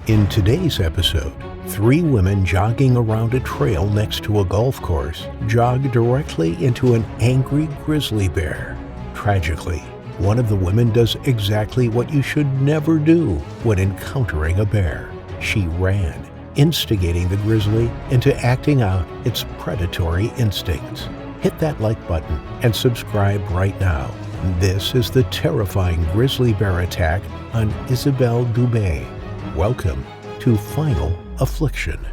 In today's episode, 3 women jogging around a trail next to a golf course jog directly into an angry grizzly bear. Tragically, one of the women does exactly what you should never do when encountering a bear. She ran, instigating the grizzly into acting out its predatory instincts. Hit that like button and subscribe right now. This is the terrifying grizzly bear attack on Isabelle Dube. Welcome to Final Affliction.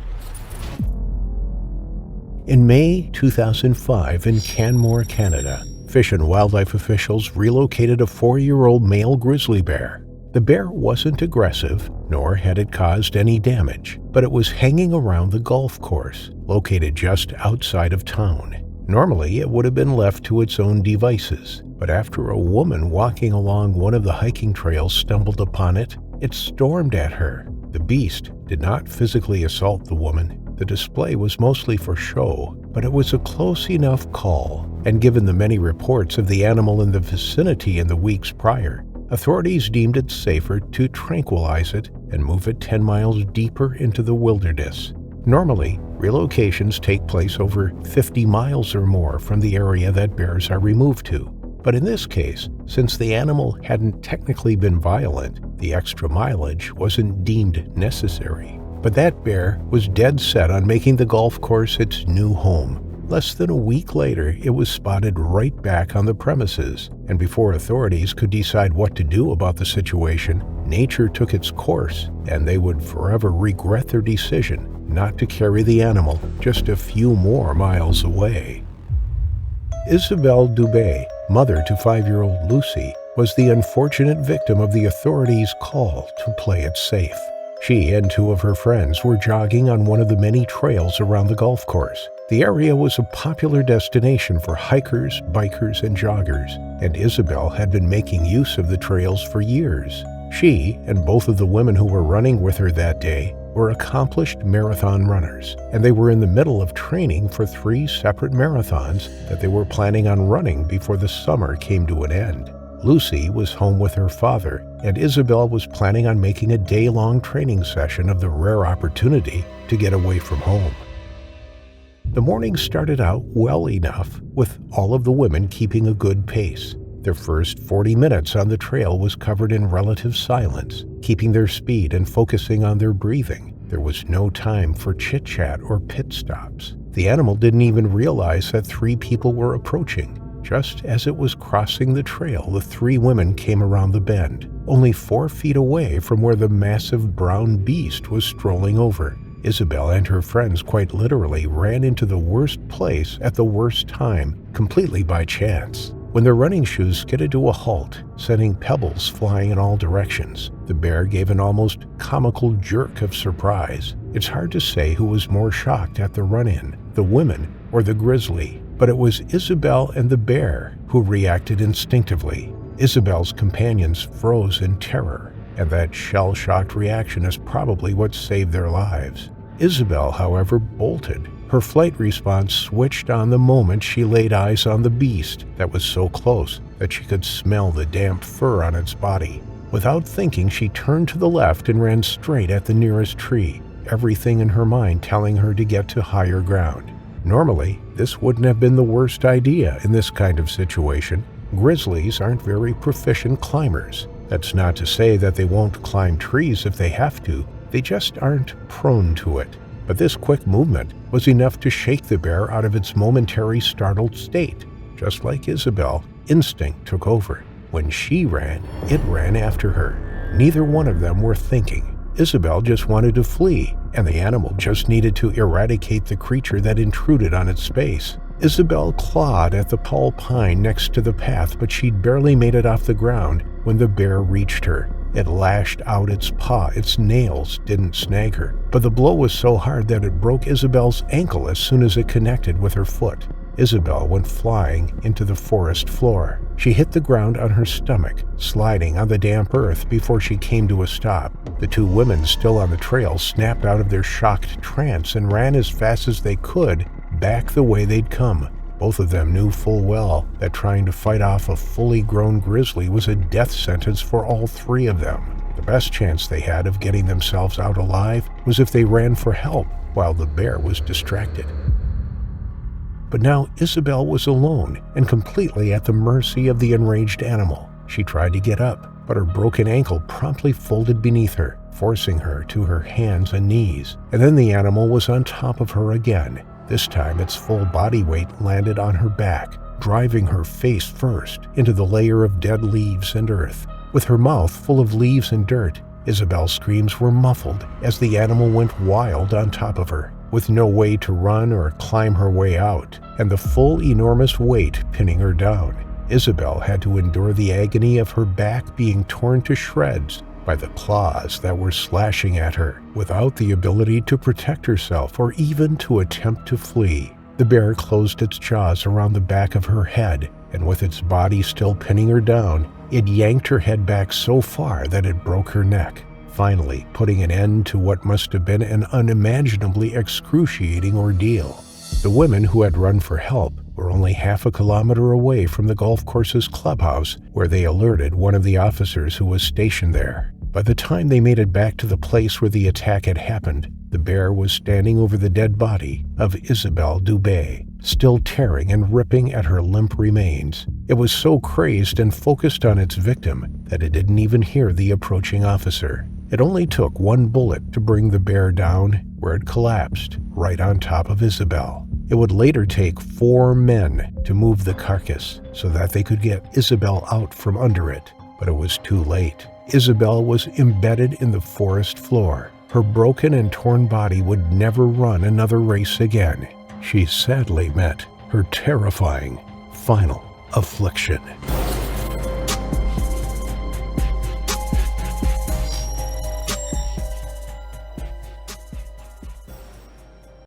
In May 2005 in Canmore, Canada, Fish and Wildlife officials relocated a 4-year-old male grizzly bear. The bear wasn't aggressive, nor had it caused any damage, but it was hanging around the golf course, located just outside of town. Normally, it would have been left to its own devices, but after a woman walking along one of the hiking trails stumbled upon it, it stormed at her. The beast did not physically assault the woman. The display was mostly for show, but it was a close enough call, and given the many reports of the animal in the vicinity in the weeks prior, authorities deemed it safer to tranquilize it and move it 10 miles deeper into the wilderness. Normally, relocations take place over 50 miles or more from the area that bears are removed to. But in this case, since the animal hadn't technically been violent, the extra mileage wasn't deemed necessary. But that bear was dead set on making the golf course its new home. Less than a week later, it was spotted right back on the premises, and before authorities could decide what to do about the situation, nature took its course, and they would forever regret their decision not to carry the animal just a few more miles away. Isabelle Dube, mother to 5-year-old Lucy, was the unfortunate victim of the authorities' call to play it safe. She and 2 of her friends were jogging on one of the many trails around the golf course. The area was a popular destination for hikers, bikers, and joggers, and Isabelle had been making use of the trails for years. She, and both of the women who were running with her that day, were accomplished marathon runners, and they were in the middle of training for 3 separate marathons that they were planning on running before the summer came to an end. Lucy was home with her father, and Isabelle was planning on making a day-long training session of the rare opportunity to get away from home. The morning started out well enough, with all of the women keeping a good pace. Their first 40 minutes on the trail was covered in relative silence, keeping their speed and focusing on their breathing. There was no time for chit-chat or pit stops. The animal didn't even realize that 3 people were approaching. Just as it was crossing the trail, the 3 women came around the bend, only 4 feet away from where the massive brown beast was strolling over. Isabelle and her friends quite literally ran into the worst place at the worst time, completely by chance. When their running shoes skidded to a halt, sending pebbles flying in all directions, the bear gave an almost comical jerk of surprise. It's hard to say who was more shocked at the run-in, the women or the grizzly, but it was Isabelle and the bear who reacted instinctively. Isabelle's companions froze in terror, and that shell-shocked reaction is probably what saved their lives. Isabelle, however, bolted. Her flight response switched on the moment she laid eyes on the beast that was so close that she could smell the damp fur on its body. Without thinking, she turned to the left and ran straight at the nearest tree, everything in her mind telling her to get to higher ground. Normally, this wouldn't have been the worst idea in this kind of situation. Grizzlies aren't very proficient climbers. That's not to say that they won't climb trees if they have to, they just aren't prone to it. But this quick movement was enough to shake the bear out of its momentary startled state. Just like Isabelle, instinct took over. When she ran, it ran after her. Neither one of them were thinking. Isabelle just wanted to flee, and the animal just needed to eradicate the creature that intruded on its space. Isabelle clawed at the tall pine next to the path, but she'd barely made it off the ground when the bear reached her. It lashed out its paw. Its nails didn't snag her, but the blow was so hard that it broke Isabelle's ankle as soon as it connected with her foot. Isabelle went flying into the forest floor. She hit the ground on her stomach, sliding on the damp earth before she came to a stop. The 2 women still on the trail snapped out of their shocked trance and ran as fast as they could back the way they'd come. Both of them knew full well that trying to fight off a fully grown grizzly was a death sentence for all 3 of them. The best chance they had of getting themselves out alive was if they ran for help while the bear was distracted. But now Isabelle was alone and completely at the mercy of the enraged animal. She tried to get up, but her broken ankle promptly folded beneath her, forcing her to her hands and knees. And then the animal was on top of her again. This time its full body weight landed on her back, driving her face first into the layer of dead leaves and earth. With her mouth full of leaves and dirt, Isabelle's screams were muffled as the animal went wild on top of her, with no way to run or climb her way out, and the full enormous weight pinning her down. Isabelle had to endure the agony of her back being torn to shreds by the claws that were slashing at her, without the ability to protect herself or even to attempt to flee. The bear closed its jaws around the back of her head, and with its body still pinning her down, it yanked her head back so far that it broke her neck, finally putting an end to what must have been an unimaginably excruciating ordeal. The women who had run for help were only half a kilometer away from the golf course's clubhouse, where they alerted one of the officers who was stationed there. By the time they made it back to the place where the attack had happened, the bear was standing over the dead body of Isabelle Dube, still tearing and ripping at her limp remains. It was so crazed and focused on its victim that it didn't even hear the approaching officer. It only took one bullet to bring the bear down, where it collapsed right on top of Isabelle. It would later take 4 men to move the carcass so that they could get Isabelle out from under it, but it was too late. Isabelle was embedded in the forest floor. Her broken and torn body would never run another race again. She sadly met her terrifying final affliction.